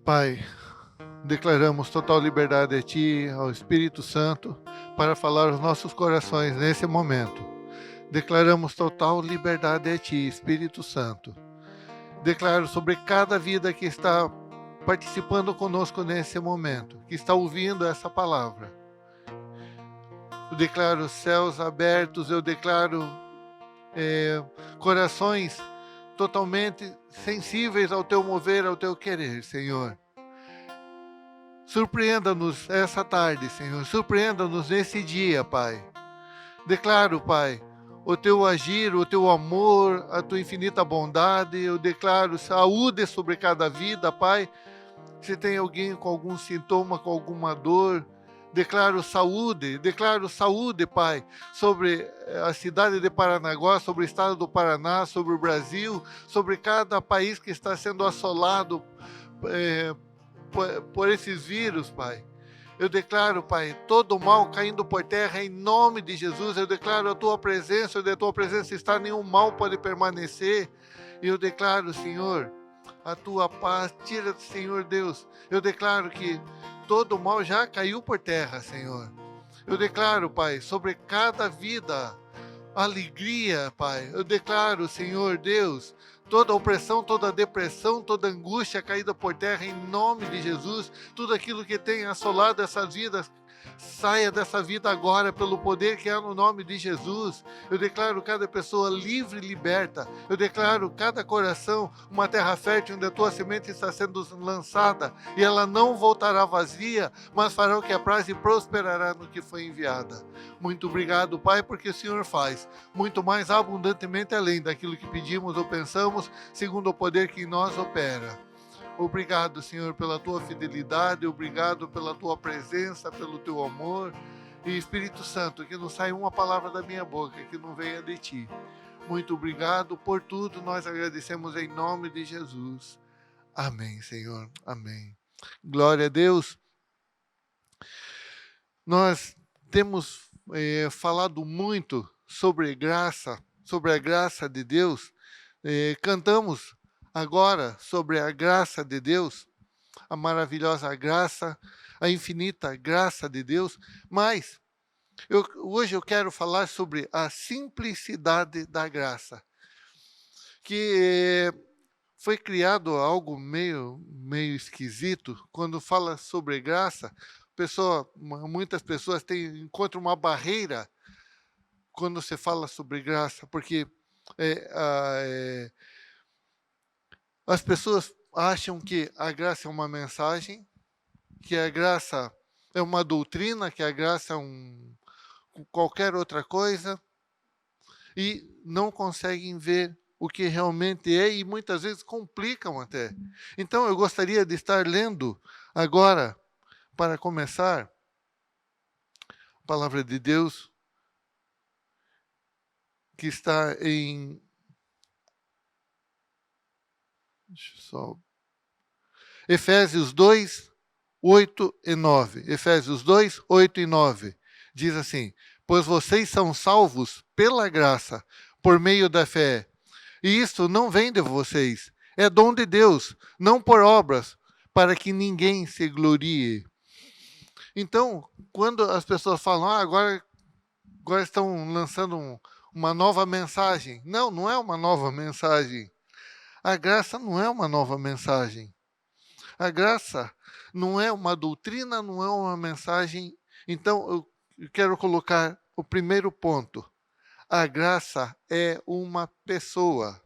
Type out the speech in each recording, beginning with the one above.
Pai, declaramos total liberdade a Ti, ao Espírito Santo, para falar aos nossos corações nesse momento. Declaramos total liberdade a Ti, Espírito Santo. Declaro sobre cada vida que está participando conosco nesse momento, que está ouvindo essa palavra. Eu declaro céus abertos, eu declaro corações totalmente sensíveis ao Teu mover, ao Teu querer, Senhor. Surpreenda-nos essa tarde, Senhor. Surpreenda-nos nesse dia, Pai. Declaro, Pai, o Teu agir, o Teu amor, a Tua infinita bondade. Eu declaro saúde sobre cada vida, Pai. Se tem alguém com algum sintoma, com alguma dor, declaro saúde, Pai, sobre a cidade de Paranaguá, sobre o estado do Paraná, sobre o Brasil, sobre cada país que está sendo assolado por esses vírus, Pai. Eu declaro, Pai, todo o mal caindo por terra em nome de Jesus. Eu declaro a Tua presença, onde a Tua presença está, nenhum mal pode permanecer. E eu declaro, Senhor, a Tua paz, tira, Senhor Deus. Eu declaro que todo o mal já caiu por terra, Senhor. Eu declaro, Pai, sobre cada vida, alegria, Pai. Eu declaro, Senhor Deus, toda opressão, toda depressão, toda angústia caída por terra em nome de Jesus. Tudo aquilo que tem assolado essas vidas, saia dessa vida agora pelo poder que há no nome de Jesus. Eu declaro cada pessoa livre e liberta. Eu declaro cada coração uma terra fértil onde a Tua semente está sendo lançada e ela não voltará vazia, mas fará o que apraz e prosperará no que foi enviada. Muito obrigado, Pai, porque o Senhor faz muito mais abundantemente além daquilo que pedimos ou pensamos, segundo o poder que em nós opera. Obrigado, Senhor, pela Tua fidelidade, obrigado pela Tua presença, pelo Teu amor. E Espírito Santo, que não saia uma palavra da minha boca que não venha de Ti. Muito obrigado por tudo, nós agradecemos em nome de Jesus. Amém, Senhor, amém. Glória a Deus. Nós temos falado muito sobre graça, sobre a graça de Deus. Cantamos agora sobre a graça de Deus, a maravilhosa graça, a infinita graça de Deus, mas hoje eu quero falar sobre a simplicidade da graça, que foi criado algo meio esquisito. Quando fala sobre graça, muitas pessoas encontram uma barreira quando se fala sobre graça, porque as pessoas acham que a graça é uma mensagem, que a graça é uma doutrina, que a graça é qualquer outra coisa, e não conseguem ver o que realmente é, e muitas vezes complicam até. Então eu gostaria de estar lendo agora, para começar, a palavra de Deus, que está em... Efésios 2, 8 e 9. Efésios 2, 8 e 9. Diz assim: pois vocês são salvos pela graça, por meio da fé. E isto não vem de vocês, é dom de Deus, não por obras, para que ninguém se glorie. Então, quando as pessoas falam, agora estão lançando uma nova mensagem. Não, não é uma nova mensagem. A graça não é uma nova mensagem. A graça não é uma doutrina, não é uma mensagem. Então, eu quero colocar o primeiro ponto. A graça é uma pessoa.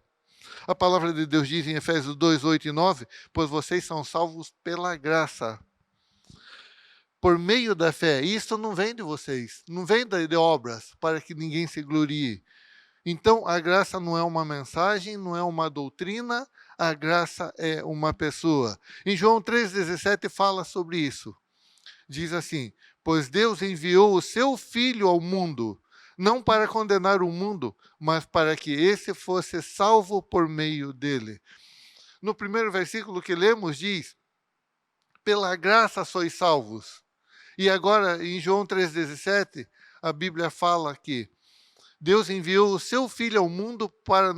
A palavra de Deus diz em Efésios 2, 8 e 9, pois vocês são salvos pela graça, por meio da fé. Isso não vem de vocês, não vem de obras, para que ninguém se glorie. Então, a graça não é uma mensagem, não é uma doutrina, a graça é uma pessoa. Em João 3,17 fala sobre isso. Diz assim: pois Deus enviou o seu Filho ao mundo, não para condenar o mundo, mas para que esse fosse salvo por meio dele. No primeiro versículo que lemos diz: pela graça sois salvos. E agora, em João 3,17, a Bíblia fala que Deus enviou o seu Filho ao mundo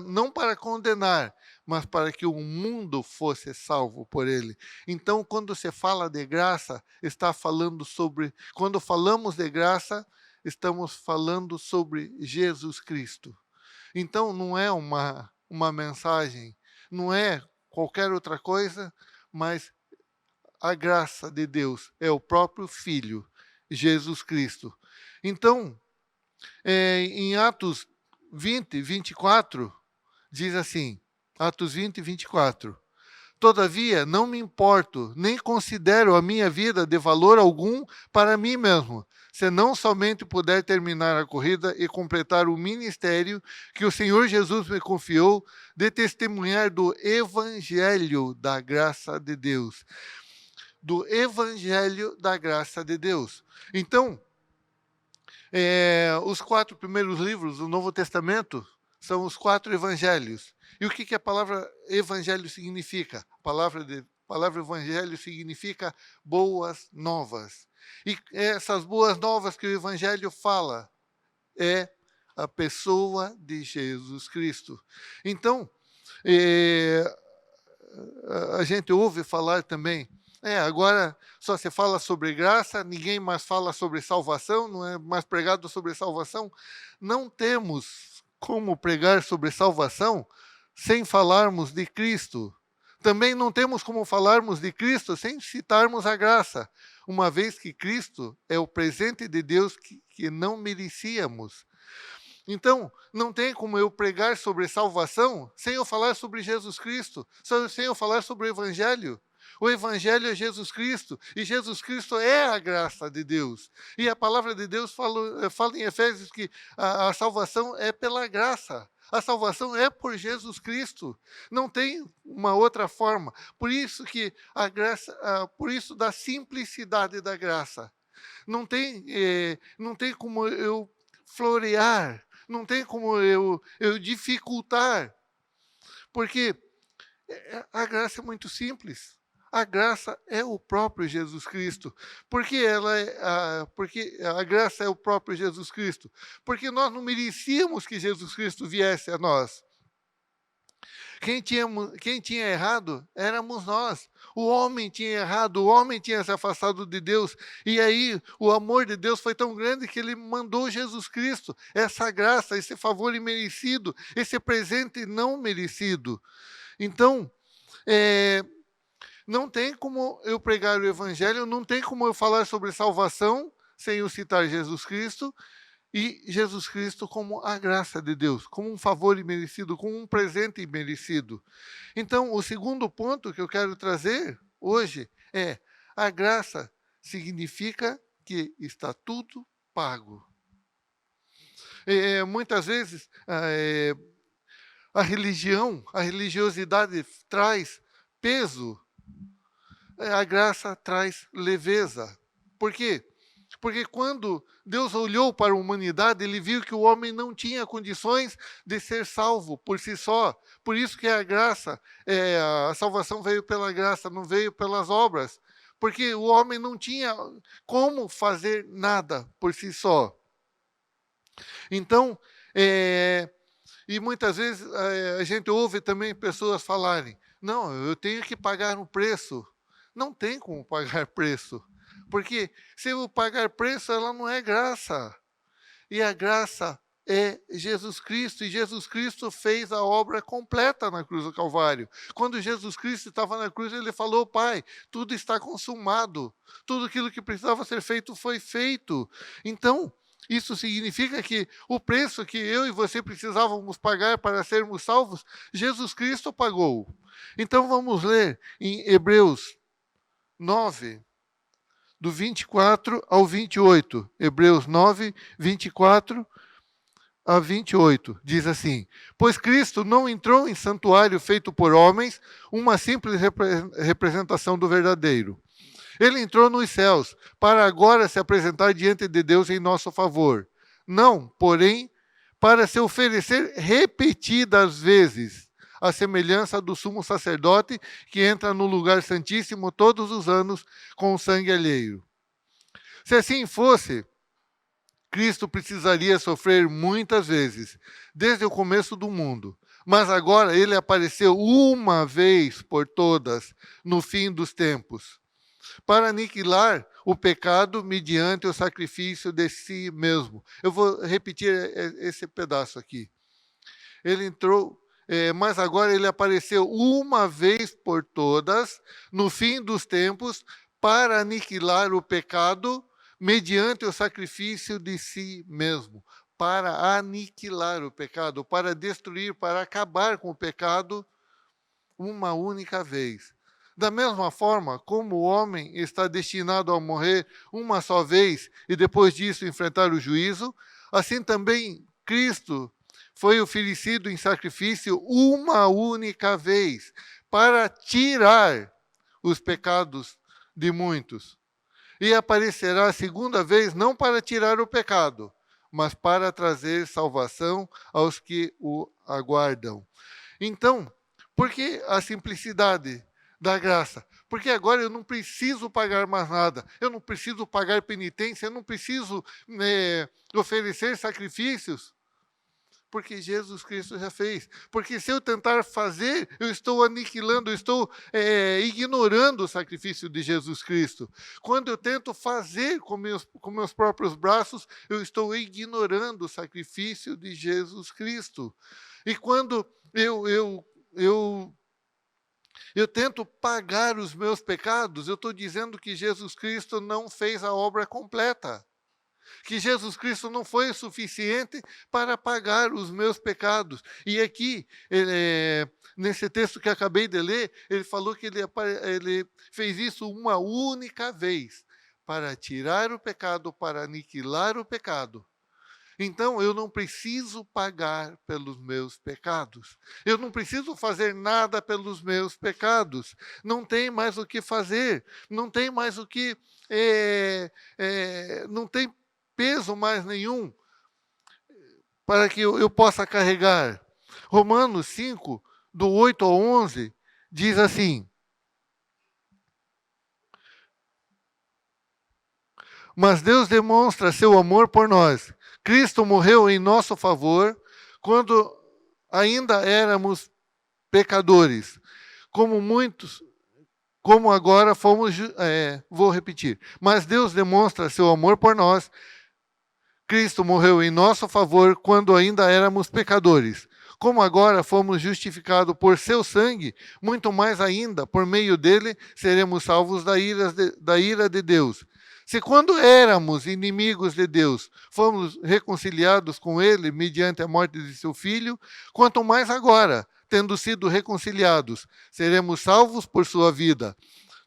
não para condenar, mas para que o mundo fosse salvo por ele. Então, quando se fala de graça, está falando sobre, quando falamos de graça, estamos falando sobre Jesus Cristo. Então, não é uma mensagem, não é qualquer outra coisa, mas a graça de Deus é o próprio Filho, Jesus Cristo. Então, em Atos 20, 24, diz assim, Atos 20, 24. Todavia, não me importo, nem considero a minha vida de valor algum para mim mesmo, senão somente puder terminar a corrida e completar o ministério que o Senhor Jesus me confiou de testemunhar do Evangelho da graça de Deus. Do Evangelho da graça de Deus. Então, os 4 primeiros livros do Novo Testamento são os 4 evangelhos. E o que a palavra evangelho significa? A palavra evangelho significa boas novas. E essas boas novas que o evangelho fala é a pessoa de Jesus Cristo. Então, a gente ouve falar também, agora só se fala sobre graça, ninguém mais fala sobre salvação, não é mais pregado sobre salvação. Não temos como pregar sobre salvação sem falarmos de Cristo. Também não temos como falarmos de Cristo sem citarmos a graça, uma vez que Cristo é o presente de Deus que não merecíamos. Então, não tem como eu pregar sobre salvação sem eu falar sobre Jesus Cristo, sem eu falar sobre o Evangelho. O Evangelho é Jesus Cristo, e Jesus Cristo é a graça de Deus. E a palavra de Deus fala em Efésios que a salvação é pela graça. A salvação é por Jesus Cristo. Não tem uma outra forma. Por isso que a graça, por isso da simplicidade da graça. Não tem como eu florear, não tem como eu dificultar, porque a graça é muito simples. A graça é o próprio Jesus Cristo. Porque a graça é o próprio Jesus Cristo? Porque nós não merecíamos que Jesus Cristo viesse a nós. Quem tinha errado éramos nós. O homem tinha errado, o homem tinha se afastado de Deus. E aí o amor de Deus foi tão grande que ele mandou Jesus Cristo, essa graça, esse favor imerecido, esse presente não merecido. Então, não tem como eu pregar o Evangelho, não tem como eu falar sobre salvação sem eu citar Jesus Cristo. E Jesus Cristo como a graça de Deus, como um favor imerecido, como um presente imerecido. Então, o segundo ponto que eu quero trazer hoje é: a graça significa que está tudo pago. Muitas vezes, a religiosidade traz peso, a graça traz leveza. Por quê? Porque quando Deus olhou para a humanidade, ele viu que o homem não tinha condições de ser salvo por si só. Por isso que a graça, a salvação veio pela graça, não veio pelas obras. Porque o homem não tinha como fazer nada por si só. Então, e muitas vezes a gente ouve também pessoas falarem: não, eu tenho que pagar um preço. Não tem como pagar preço. Porque se eu pagar preço, ela não é graça. E a graça é Jesus Cristo. E Jesus Cristo fez a obra completa na cruz do Calvário. Quando Jesus Cristo estava na cruz, ele falou: Pai, tudo está consumado. Tudo aquilo que precisava ser feito foi feito. Então, isso significa que o preço que eu e você precisávamos pagar para sermos salvos, Jesus Cristo pagou. Então vamos ler em Hebreus 9, do 24 ao 28. Hebreus 9, 24 a 28. Diz assim: Pois Cristo não entrou em santuário feito por homens, uma simples representação do verdadeiro. Ele entrou nos céus, para agora se apresentar diante de Deus em nosso favor. Não, porém, para se oferecer repetidas vezes, à semelhança do sumo sacerdote que entra no lugar santíssimo todos os anos com o sangue alheio. Se assim fosse, Cristo precisaria sofrer muitas vezes, desde o começo do mundo. Mas agora ele apareceu uma vez por todas, no fim dos tempos, para aniquilar o pecado mediante o sacrifício de si mesmo. Eu vou repetir esse pedaço aqui. Ele entrou, mas agora ele apareceu uma vez por todas, no fim dos tempos, para aniquilar o pecado mediante o sacrifício de si mesmo. Para aniquilar o pecado, para destruir, para acabar com o pecado uma única vez. Da mesma forma como o homem está destinado a morrer uma só vez e depois disso enfrentar o juízo, assim também Cristo foi oferecido em sacrifício uma única vez para tirar os pecados de muitos. E aparecerá a segunda vez não para tirar o pecado, mas para trazer salvação aos que o aguardam. Então, por que a simplicidade da graça? Porque agora eu não preciso pagar mais nada, eu não preciso pagar penitência, eu não preciso oferecer sacrifícios, porque Jesus Cristo já fez. Porque se eu tentar fazer, eu estou aniquilando, eu estou ignorando o sacrifício de Jesus Cristo. Quando eu tento fazer com meus próprios braços, eu estou ignorando o sacrifício de Jesus Cristo. E quando eu tento pagar os meus pecados, eu estou dizendo que Jesus Cristo não fez a obra completa. Que Jesus Cristo não foi o suficiente para pagar os meus pecados. E aqui, nesse texto que acabei de ler, ele falou que ele fez isso uma única vez, para tirar o pecado, para aniquilar o pecado. Então, eu não preciso pagar pelos meus pecados. Eu não preciso fazer nada pelos meus pecados. Não tem mais o que fazer. Não tem mais o que... não tem peso mais nenhum para que eu possa carregar. Romanos 5, do 8 ao 11, diz assim: mas Deus demonstra seu amor por nós. Cristo morreu em nosso favor quando ainda éramos pecadores. Como agora fomos... vou repetir. Mas Deus demonstra seu amor por nós. Cristo morreu em nosso favor quando ainda éramos pecadores. Como agora fomos justificados por seu sangue, muito mais ainda, por meio dele, seremos salvos da ira de Deus. Se quando éramos inimigos de Deus, fomos reconciliados com ele mediante a morte de seu filho, quanto mais agora, tendo sido reconciliados, seremos salvos por sua vida.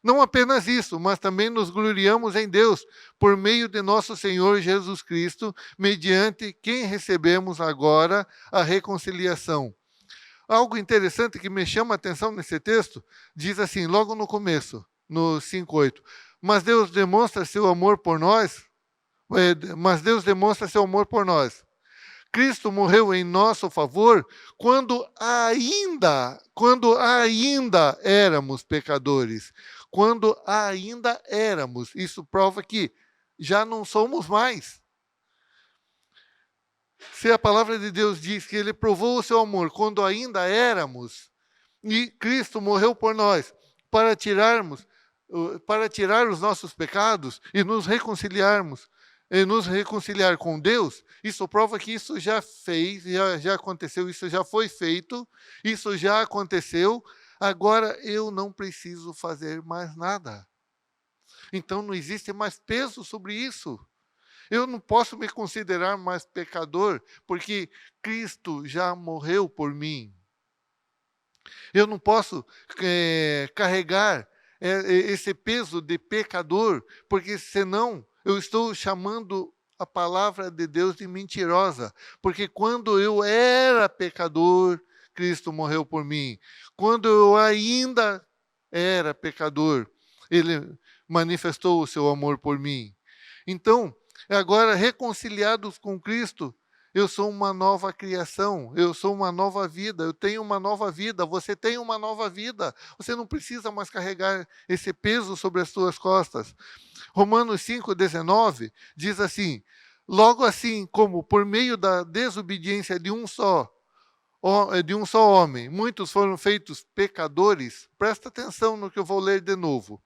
Não apenas isso, mas também nos gloriamos em Deus, por meio de nosso Senhor Jesus Cristo, mediante quem recebemos agora a reconciliação. Algo interessante que me chama a atenção nesse texto, diz assim, logo no começo, no 5:8. Mas Deus demonstra seu amor por nós. Cristo morreu em nosso favor quando ainda éramos pecadores. Quando ainda éramos. Isso prova que já não somos mais. Se a palavra de Deus diz que ele provou o seu amor quando ainda éramos, e Cristo morreu por nós para tirar os nossos pecados e nos reconciliar com Deus, isso prova que isso já já aconteceu, isso já foi feito, isso já aconteceu, agora eu não preciso fazer mais nada. Então não existe mais peso sobre isso. Eu não posso me considerar mais pecador, porque Cristo já morreu por mim. Eu não posso carregar esse peso de pecador, porque senão eu estou chamando a palavra de Deus de mentirosa. Porque quando eu era pecador, Cristo morreu por mim. Quando eu ainda era pecador, ele manifestou o seu amor por mim. Então, agora, reconciliados com Cristo, eu sou uma nova criação, eu sou uma nova vida, eu tenho uma nova vida, você tem uma nova vida. Você não precisa mais carregar esse peso sobre as suas costas. Romanos 5,19 diz assim: logo assim como por meio da desobediência de um só, de um só homem, muitos foram feitos pecadores. Presta atenção no que eu vou ler de novo.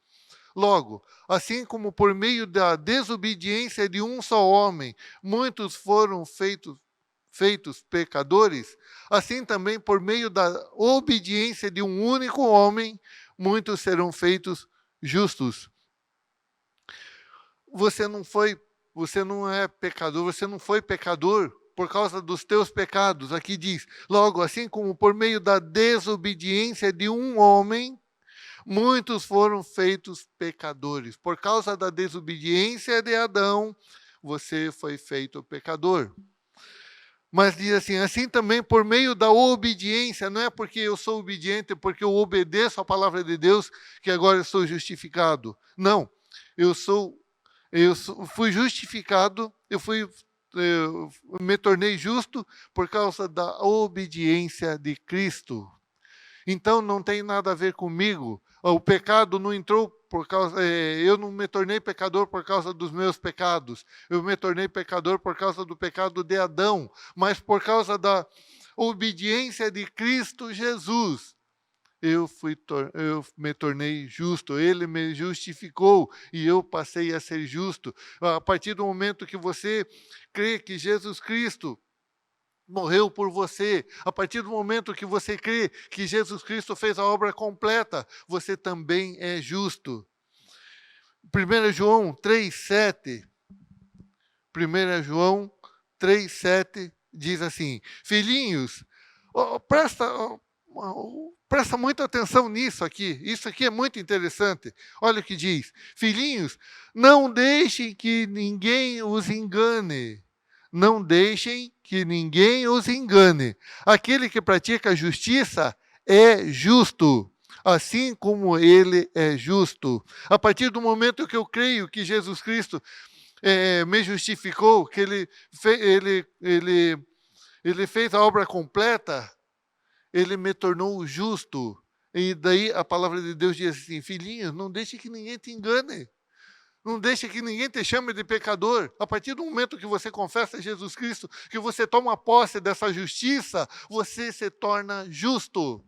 Logo, assim como por meio da desobediência de um só homem, muitos foram feitos pecadores, assim também por meio da obediência de um único homem, muitos serão feitos justos. Você não é pecador, você não foi pecador por causa dos teus pecados. Aqui diz, logo, assim como por meio da desobediência de um homem, muitos foram feitos pecadores. Por causa da desobediência de Adão, você foi feito pecador. Mas diz assim também por meio da obediência, não é porque eu sou obediente, porque eu obedeço a palavra de Deus, que agora eu sou justificado. Não, fui justificado, eu me tornei justo por causa da obediência de Cristo. Então não tem nada a ver comigo. O pecado não entrou por causa. Eu não me tornei pecador por causa dos meus pecados. Eu me tornei pecador por causa do pecado de Adão, mas por causa da obediência de Cristo Jesus. Eu me tornei justo, ele me justificou e eu passei a ser justo. A partir do momento que você crê que Jesus Cristo morreu por você, a partir do momento que você crê que Jesus Cristo fez a obra completa, você também é justo. 1 João 3,7. 1 João 3,7 diz assim: filhinhos, presta muita atenção nisso aqui. Isso aqui é muito interessante. Olha o que diz: filhinhos, não deixem que ninguém os engane. Não deixem que ninguém os engane. Aquele que pratica a justiça é justo, assim como ele é justo. A partir do momento que eu creio que Jesus Cristo me justificou, que ele fez a obra completa, ele me tornou justo. E daí a palavra de Deus diz assim: filhinho, não deixe que ninguém te engane. Não deixe que ninguém te chame de pecador. A partir do momento que você confessa Jesus Cristo, que você toma posse dessa justiça, você se torna justo.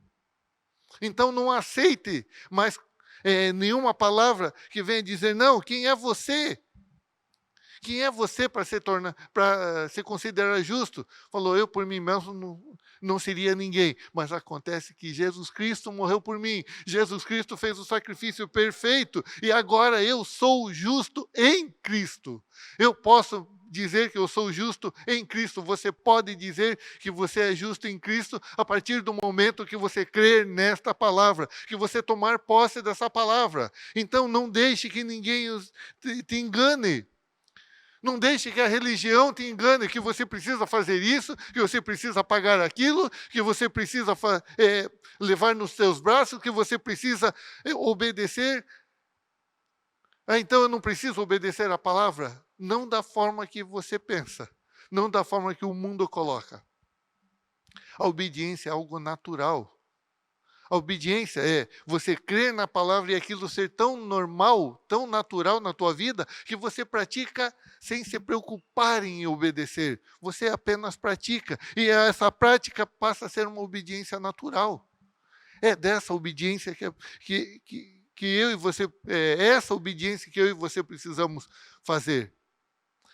Então não aceite mais nenhuma palavra que venha dizer, não, quem é você? Quem é você para se considerar justo? Falou, eu por mim mesmo não seria ninguém. Mas acontece que Jesus Cristo morreu por mim. Jesus Cristo fez o sacrifício perfeito. E agora eu sou justo em Cristo. Eu posso dizer que eu sou justo em Cristo. Você pode dizer que você é justo em Cristo a partir do momento que você crer nesta palavra, que você tomar posse dessa palavra. Então não deixe que ninguém te engane. Não deixe que a religião te engane, que você precisa fazer isso, que você precisa pagar aquilo, que você precisa levar nos seus braços, que você precisa obedecer. Então eu não preciso obedecer a palavra? Não da forma que você pensa, não da forma que o mundo coloca. A obediência é algo natural. A obediência é você crer na palavra e aquilo ser tão normal, tão natural na tua vida, que você pratica sem se preocupar em obedecer. Você apenas pratica. E essa prática passa a ser uma obediência natural. É dessa obediência que eu e você, essa obediência que eu e você precisamos fazer.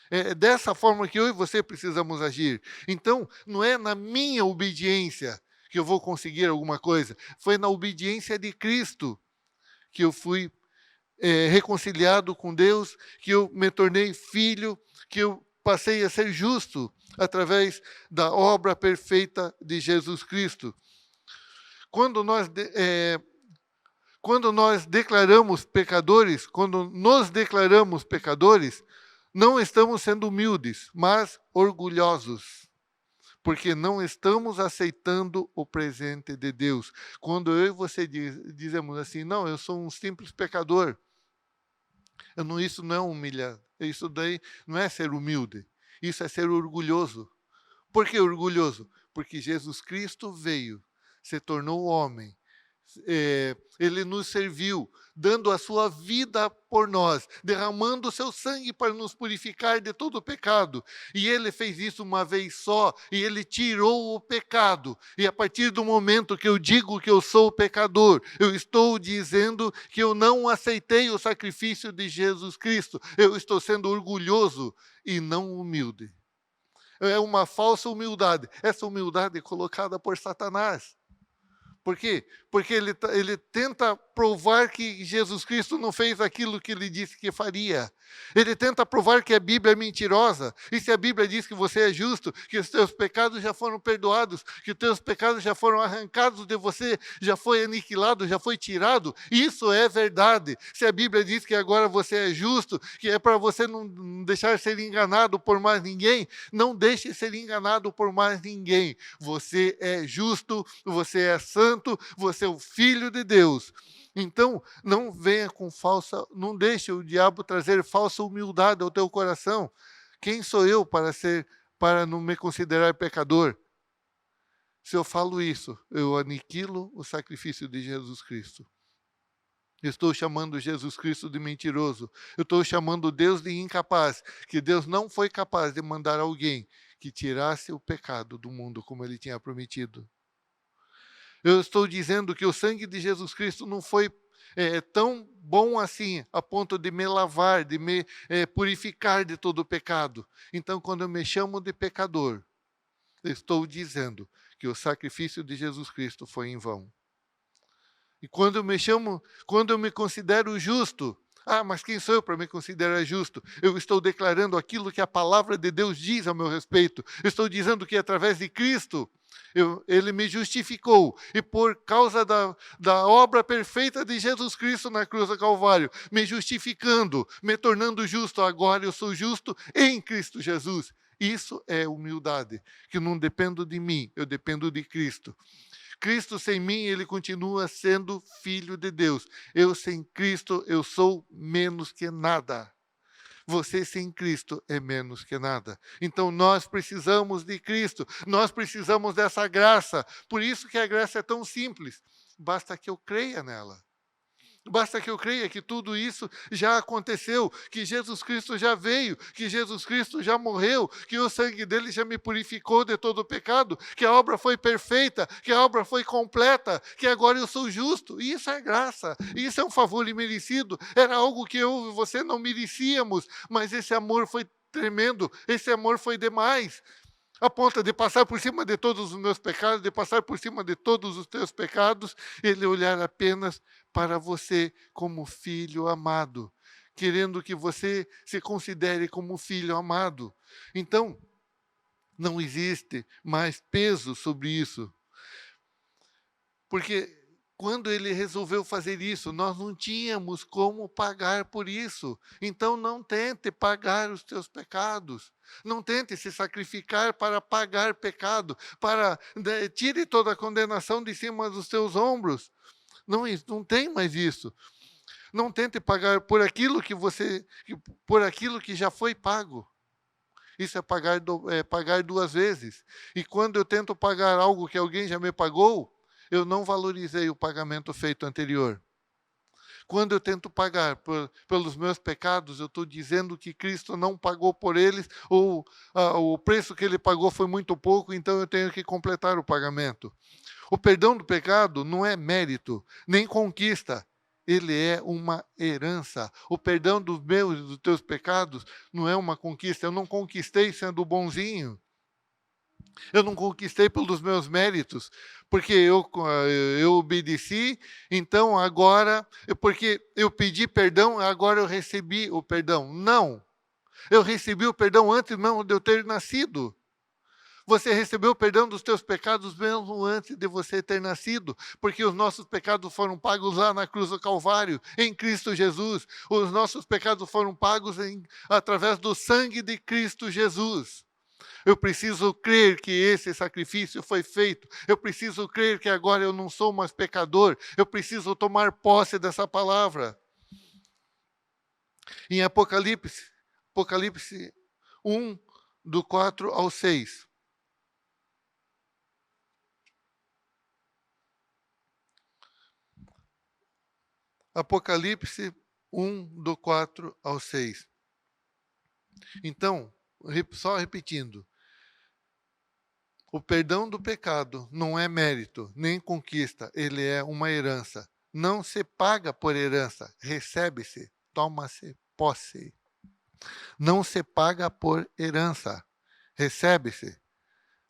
É dessa forma que eu e você precisamos agir. Então, não é na minha obediência que eu vou conseguir alguma coisa. Foi na obediência de Cristo que eu fui reconciliado com Deus, que eu me tornei filho, que eu passei a ser justo através da obra perfeita de Jesus Cristo. Quando nós declaramos pecadores, quando nos declaramos pecadores, não estamos sendo humildes, mas orgulhosos. Porque não estamos aceitando o presente de Deus. Quando eu e você dizemos assim, não, eu sou um simples pecador, isso não é humilhar, isso daí não é ser humilde, isso é ser orgulhoso. Por que orgulhoso? Porque Jesus Cristo veio, se tornou homem, ele nos serviu, dando a sua vida por nós, derramando o seu sangue para nos purificar de todo o pecado. E ele fez isso uma vez só, e ele tirou o pecado. E a partir do momento que eu digo que eu sou pecador, eu estou dizendo que eu não aceitei o sacrifício de Jesus Cristo. Eu estou sendo orgulhoso e não humilde. É uma falsa humildade. Essa humildade é colocada por Satanás. Por quê? Porque ele tenta provar que Jesus Cristo não fez aquilo que ele disse que faria. Ele tenta provar que a Bíblia é mentirosa. E se a Bíblia diz que você é justo, que os teus pecados já foram perdoados, que os teus pecados já foram arrancados de você, já foi aniquilado, já foi tirado, isso é verdade. Se a Bíblia diz que agora você é justo, que é para você não deixar ser enganado por mais ninguém, não deixe ser enganado por mais ninguém. Você é justo, você é santo, você é o Filho de Deus. Então, não venha com não deixe o diabo trazer falsa humildade ao teu coração. Quem sou eu para não me considerar pecador? Se eu falo isso, eu aniquilo o sacrifício de Jesus Cristo. Eu estou chamando Jesus Cristo de mentiroso. Eu estou chamando Deus de incapaz, que Deus não foi capaz de mandar alguém que tirasse o pecado do mundo como ele tinha prometido. Eu estou dizendo que o sangue de Jesus Cristo não foi tão bom assim, a ponto de me lavar, de me purificar de todo o pecado. Então, quando eu me chamo de pecador, eu estou dizendo que o sacrifício de Jesus Cristo foi em vão. E quando eu me considero justo, mas quem sou eu para me considerar justo? Eu estou declarando aquilo que a palavra de Deus diz a meu respeito. Eu estou dizendo que através de Cristo, ele me justificou. E por causa da obra perfeita de Jesus Cristo na cruz do Calvário, me justificando, me tornando justo, agora eu sou justo em Cristo Jesus. Isso é humildade, que não dependo de mim, eu dependo de Cristo. Cristo sem mim, ele continua sendo filho de Deus. Eu sem Cristo, eu sou menos que nada. Você sem Cristo é menos que nada. Então nós precisamos de Cristo, nós precisamos dessa graça. Por isso que a graça é tão simples. Basta que eu creia nela. Basta que eu creia que tudo isso já aconteceu, que Jesus Cristo já veio, que Jesus Cristo já morreu, que o sangue dele já me purificou de todo o pecado, que a obra foi perfeita, que a obra foi completa, que agora eu sou justo. E isso é graça, isso é um favor imerecido. Era algo que eu e você não merecíamos, mas esse amor foi tremendo, esse amor foi demais. A ponto de passar por cima de todos os meus pecados, de passar por cima de todos os teus pecados, ele olhar apenas para você como filho amado, querendo que você se considere como filho amado. Então, não existe mais peso sobre isso. Porque quando ele resolveu fazer isso, nós não tínhamos como pagar por isso. Então não tente pagar os teus pecados. Não tente se sacrificar para pagar pecado, tire toda a condenação de cima dos teus ombros. Não tem mais isso. Não tente pagar por aquilo por aquilo que já foi pago. Isso é pagar duas vezes. E quando eu tento pagar algo que alguém já me pagou, eu não valorizei o pagamento feito anterior. Quando eu tento pagar pelos meus pecados, eu estou dizendo que Cristo não pagou por eles, ou o preço que ele pagou foi muito pouco, então eu tenho que completar o pagamento. O perdão do pecado não é mérito, nem conquista. Ele é uma herança. O perdão dos meus e dos teus pecados não é uma conquista. Eu não conquistei sendo bonzinho. Eu não conquistei pelos meus méritos, porque eu obedeci, então agora, porque eu pedi perdão, agora eu recebi o perdão. Não, eu recebi o perdão antes mesmo de eu ter nascido. Você recebeu o perdão dos teus pecados mesmo antes de você ter nascido, porque os nossos pecados foram pagos lá na cruz do Calvário, em Cristo Jesus. Os nossos pecados foram pagos através do sangue de Cristo Jesus. Eu preciso crer que esse sacrifício foi feito. Eu preciso crer que agora eu não sou mais pecador. Eu preciso tomar posse dessa palavra. Em Apocalipse 1, do 4 ao 6. Apocalipse 1, do 4 ao 6. Então, só repetindo, o perdão do pecado não é mérito, nem conquista, ele é uma herança. Não se paga por herança, recebe-se, toma-se posse. Não se paga por herança, recebe-se,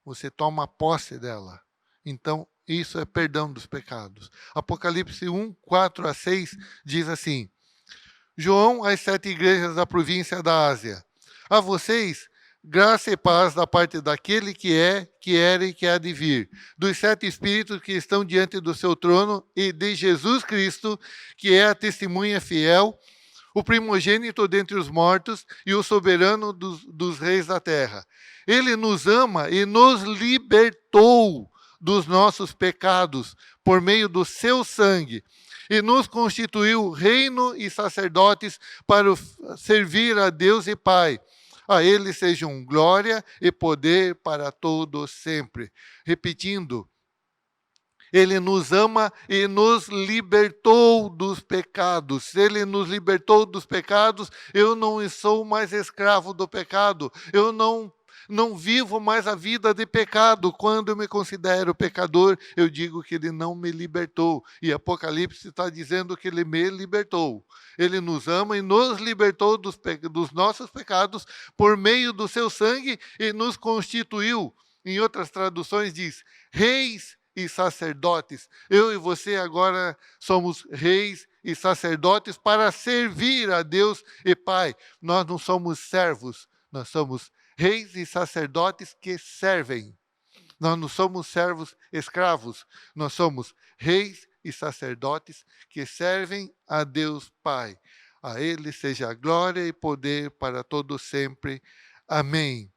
você toma posse dela. Então, isso é perdão dos pecados. Apocalipse 1, 4 a 6 diz assim: João às 7 igrejas da província da Ásia. A vocês, graça e paz da parte daquele que é, que era e que há de vir, dos 7 espíritos que estão diante do seu trono e de Jesus Cristo, que é a testemunha fiel, o primogênito dentre os mortos e o soberano dos reis da terra. Ele nos ama e nos libertou dos nossos pecados por meio do seu sangue e nos constituiu reino e sacerdotes para servir a Deus e Pai. A ele sejam glória e poder para todos sempre. Repetindo, ele nos ama e nos libertou dos pecados. Se ele nos libertou dos pecados, eu não sou mais escravo do pecado. Eu não vivo mais a vida de pecado. Quando eu me considero pecador, eu digo que ele não me libertou. E Apocalipse está dizendo que ele me libertou. Ele nos ama e nos libertou dos nossos pecados por meio do seu sangue e nos constituiu. Em outras traduções diz, reis e sacerdotes. Eu e você agora somos reis e sacerdotes para servir a Deus e Pai. Nós não somos servos, nós somos reis e sacerdotes que servem. Nós não somos servos escravos, nós somos reis e sacerdotes que servem a Deus Pai. A Ele seja glória e poder para todos sempre. Amém.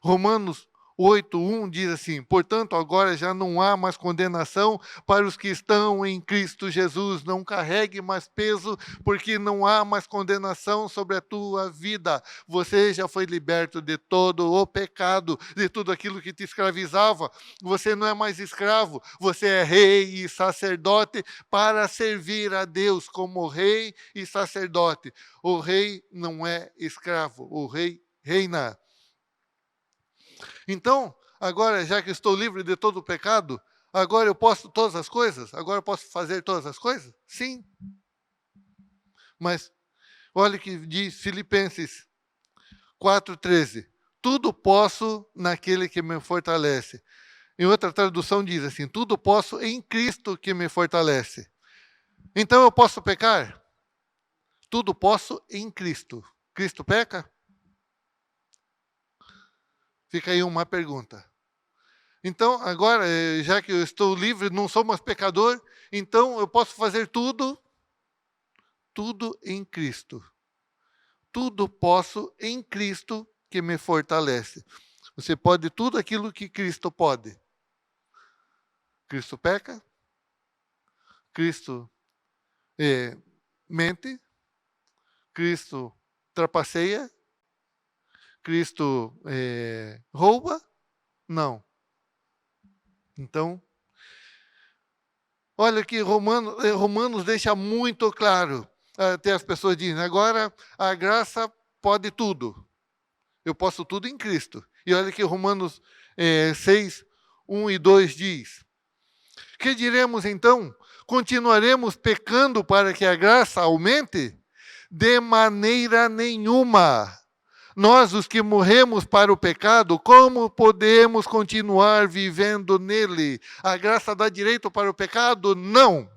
Romanos 8:1 diz assim: portanto, agora já não há mais condenação para os que estão em Cristo Jesus. Não carregue mais peso, porque não há mais condenação sobre a tua vida. Você já foi liberto de todo o pecado, de tudo aquilo que te escravizava. Você não é mais escravo, você é rei e sacerdote para servir a Deus como rei e sacerdote. O rei não é escravo, o rei reina. Então, agora, já que estou livre de todo o pecado, agora eu posso todas as coisas? Agora eu posso fazer todas as coisas? Sim. Mas, olha o que diz Filipenses 4,13. Tudo posso naquele que me fortalece. Em outra tradução diz assim, tudo posso em Cristo que me fortalece. Então eu posso pecar? Tudo posso em Cristo. Cristo peca? Fica aí uma pergunta. Então, agora, já que eu estou livre, não sou mais pecador, então eu posso fazer tudo em Cristo. Tudo posso em Cristo que me fortalece. Você pode tudo aquilo que Cristo pode. Cristo peca? Cristo mente? Cristo trapaceia? Cristo rouba? Não. Então, olha que Romanos deixa muito claro. Até as pessoas dizem, agora a graça pode tudo. Eu posso tudo em Cristo. E olha que Romanos 6, 1 e 2 diz. Que diremos então? Continuaremos pecando para que a graça aumente? De maneira nenhuma. Nós, os que morremos para o pecado, como podemos continuar vivendo nele? A graça dá direito para o pecado? Não.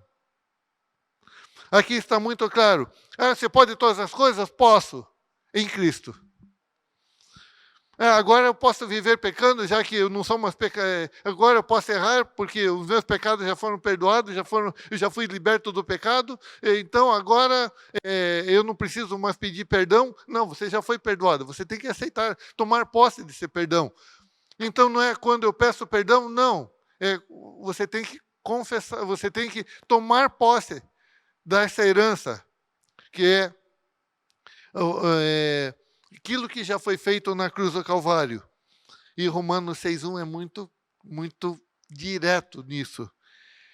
Aqui está muito claro. Você pode todas as coisas? Posso, em Cristo. Agora eu posso viver pecando, já que eu não sou mais pecador. Agora eu posso errar, porque os meus pecados já foram perdoados, eu já fui liberto do pecado. Então agora eu não preciso mais pedir perdão. Não, você já foi perdoado. Você tem que aceitar, tomar posse desse perdão. Então não é quando eu peço perdão, não. Você tem que confessar, você tem que tomar posse dessa herança, que é aquilo que já foi feito na cruz do Calvário. E Romanos 6,1 é muito, muito direto nisso.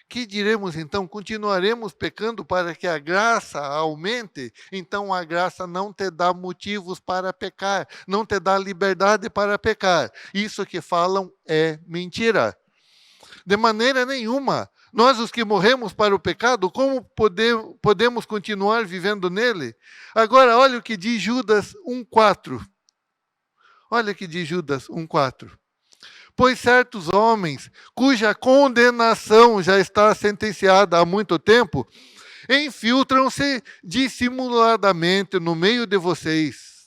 Que diremos então? Continuaremos pecando para que a graça aumente? Então a graça não te dá motivos para pecar, não te dá liberdade para pecar. Isso que falam é mentira. De maneira nenhuma. Nós, os que morremos para o pecado, como podemos continuar vivendo nele? Agora, olha o que diz Judas 1,4. Olha o que diz Judas 1,4. Pois certos homens, cuja condenação já está sentenciada há muito tempo, infiltram-se dissimuladamente no meio de vocês.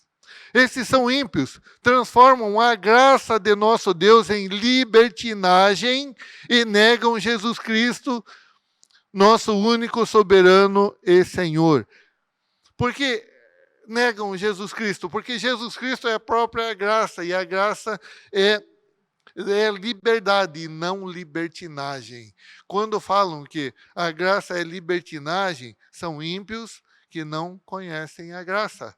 Esses são ímpios, transformam a graça de nosso Deus em libertinagem e negam Jesus Cristo, nosso único soberano e Senhor. Por que negam Jesus Cristo? Porque Jesus Cristo é a própria graça, e a graça é liberdade e não libertinagem. Quando falam que a graça é libertinagem, são ímpios que não conhecem a graça.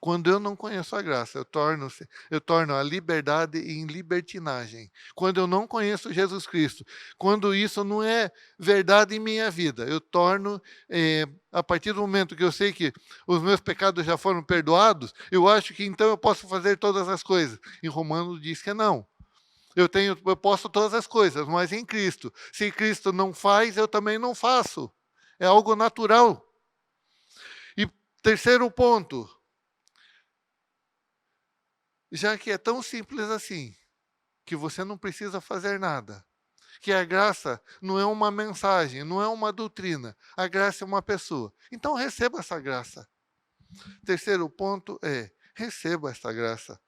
Quando eu não conheço a graça, eu torno a liberdade em libertinagem. Quando eu não conheço Jesus Cristo, quando isso não é verdade em minha vida, eu torno, a partir do momento que eu sei que os meus pecados já foram perdoados, eu acho que então eu posso fazer todas as coisas. Em Romanos diz que não. Eu posso todas as coisas, mas em Cristo. Se Cristo não faz, eu também não faço. É algo natural. E terceiro ponto, já que é tão simples assim, que você não precisa fazer nada, que a graça não é uma mensagem, não é uma doutrina, a graça é uma pessoa. Então receba essa graça. Terceiro ponto é, receba essa graça.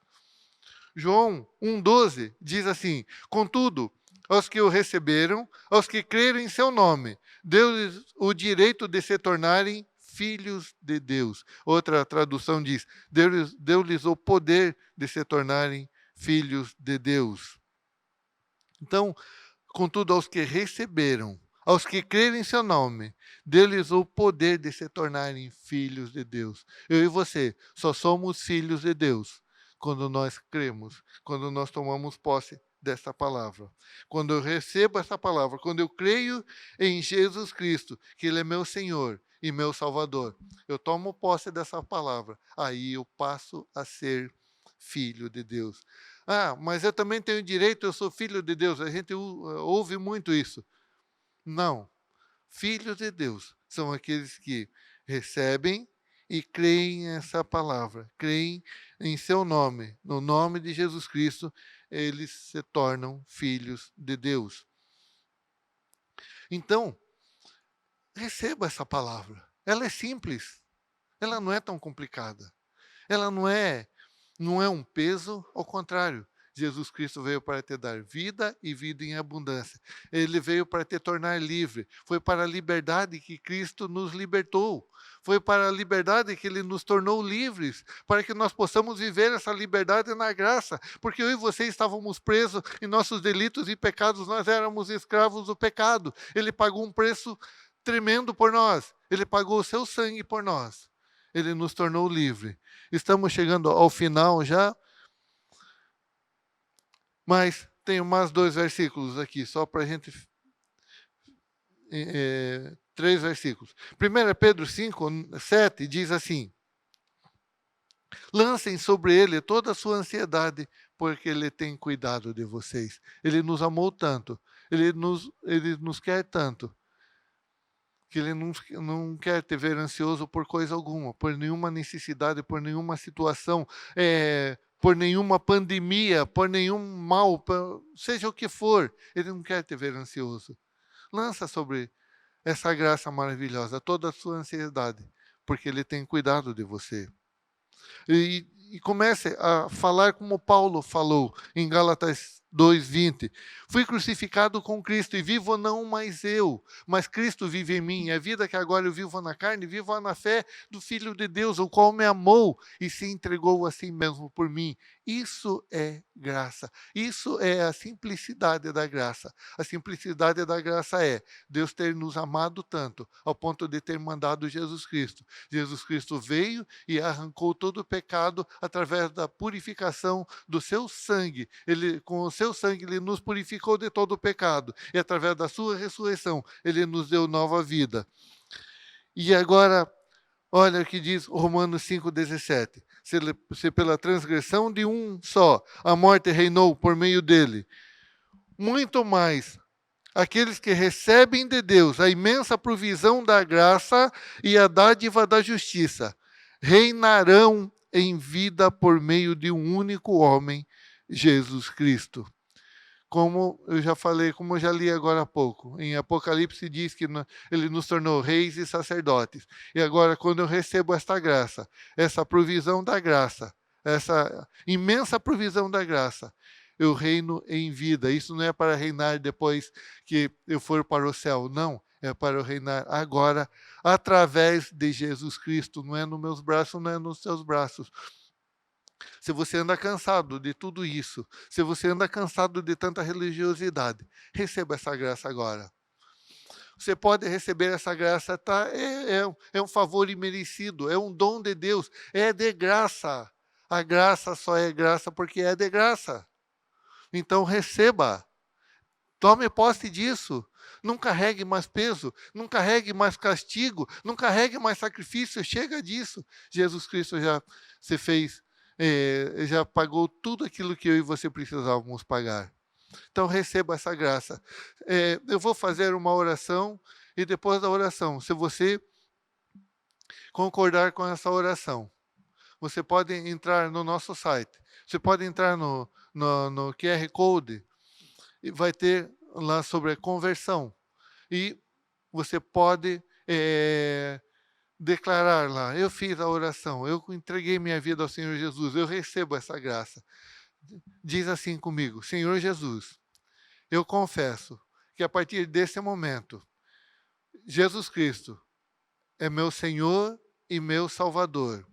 João 1,12 diz assim: contudo, aos que o receberam, aos que creram em seu nome, deu-lhes o direito de se tornarem filhos de Deus. Outra tradução diz: deu-lhes o poder de se tornarem filhos de Deus. Então, contudo, aos que receberam, aos que creram em seu nome, deu-lhes o poder de se tornarem filhos de Deus. Eu e você só somos filhos de Deus quando nós cremos, quando nós tomamos posse dessa palavra. Quando eu recebo essa palavra, quando eu creio em Jesus Cristo, que Ele é meu Senhor e meu Salvador, eu tomo posse dessa palavra, aí eu passo a ser filho de Deus. Ah, mas eu também tenho direito, eu sou filho de Deus. A gente ouve muito isso. Não. Filhos de Deus são aqueles que recebem e creem nessa palavra, creem em seu nome, no nome de Jesus Cristo, eles se tornam filhos de Deus. Então, receba essa palavra. Ela é simples. Ela não é tão complicada. Ela não é um peso, ao contrário. Jesus Cristo veio para te dar vida e vida em abundância. Ele veio para te tornar livre. Foi para a liberdade que Cristo nos libertou. Foi para a liberdade que Ele nos tornou livres, para que nós possamos viver essa liberdade na graça. Porque eu e você estávamos presos em nossos delitos e pecados, nós éramos escravos do pecado. Ele pagou um preço tremendo por nós. Ele pagou o seu sangue por nós. Ele nos tornou livre. Estamos chegando ao final já, mas tem mais 2 versículos aqui, só para a gente... 3 versículos. 1 Pedro 5, 7 diz assim: lancem sobre ele toda a sua ansiedade, porque ele tem cuidado de vocês. Ele nos amou tanto, ele nos quer tanto, que ele não quer te ver ansioso por coisa alguma, por nenhuma necessidade, por nenhuma situação, por nenhuma pandemia, por nenhum mal, seja o que for, ele não quer te ver ansioso. Lança sobre essa graça maravilhosa toda a sua ansiedade, porque ele tem cuidado de você. E comece a falar como Paulo falou em Gálatas 2:20. Fui crucificado com Cristo e vivo não mais eu, mas Cristo vive em mim. A vida que agora eu vivo na carne, vivo na fé do Filho de Deus, o qual me amou e se entregou a si mesmo por mim. Isso é graça. Isso é a simplicidade da graça. A simplicidade da graça é Deus ter nos amado tanto, ao ponto de ter mandado Jesus Cristo. Jesus Cristo veio e arrancou todo o pecado através da purificação do seu sangue. Ele, com o seu seu sangue, Ele nos purificou de todo o pecado. E através da sua ressurreição, Ele nos deu nova vida. E agora, olha o que diz Romanos 5,17. Se pela transgressão de um só a morte reinou por meio dele, muito mais aqueles que recebem de Deus a imensa provisão da graça e a dádiva da justiça reinarão em vida por meio de um único homem, Jesus Cristo. Como eu já falei, como eu já li agora há pouco, em Apocalipse diz que Ele nos tornou reis e sacerdotes. E agora, quando eu recebo esta graça, essa provisão da graça, essa imensa provisão da graça, eu reino em vida. Isso não é para reinar depois que eu for para o céu, não. É para eu reinar agora, através de Jesus Cristo. Não é nos meus braços, não é nos seus braços. Se você anda cansado de tudo isso, se você anda cansado de tanta religiosidade, receba essa graça agora. Você pode receber essa graça, tá? É um favor imerecido, é um dom de Deus, é de graça. A graça só é graça porque é de graça. Então receba, tome posse disso. Não carregue mais peso, não carregue mais castigo, não carregue mais sacrifício, chega disso. Jesus Cristo já se fez, já pagou tudo aquilo que eu e você precisávamos pagar. Então receba essa graça. Eu vou fazer uma oração e depois da oração, se você concordar com essa oração, você pode entrar no nosso site, você pode entrar no QR Code e vai ter lá sobre a conversão. E você pode declarar lá, eu fiz a oração, eu entreguei minha vida ao Senhor Jesus, eu recebo essa graça. Diz assim comigo, Senhor Jesus, eu confesso que a partir desse momento, Jesus Cristo é meu Senhor e meu Salvador.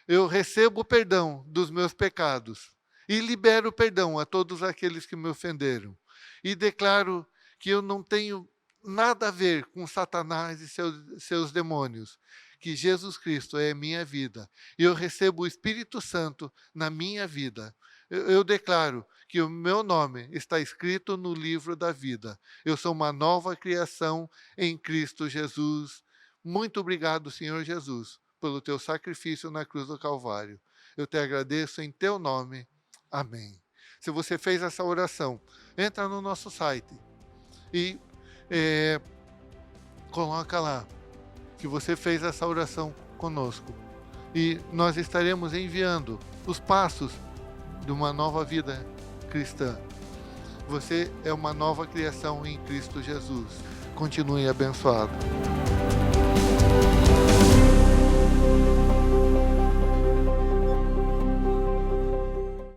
Eu recebo o perdão dos meus pecados e libero perdão a todos aqueles que me ofenderam. E declaro que eu não tenho nada a ver com Satanás e seus demônios, que Jesus Cristo é minha vida. E eu recebo o Espírito Santo na minha vida. Eu declaro que o meu nome está escrito no livro da vida. Eu sou uma nova criação em Cristo Jesus. Muito obrigado, Senhor Jesus, pelo teu sacrifício na cruz do Calvário. Eu te agradeço em teu nome. Amém. Se você fez essa oração, entra no nosso site e coloca lá que você fez essa oração conosco. E nós estaremos enviando os passos de uma nova vida cristã. Você é uma nova criação em Cristo Jesus. Continue abençoado.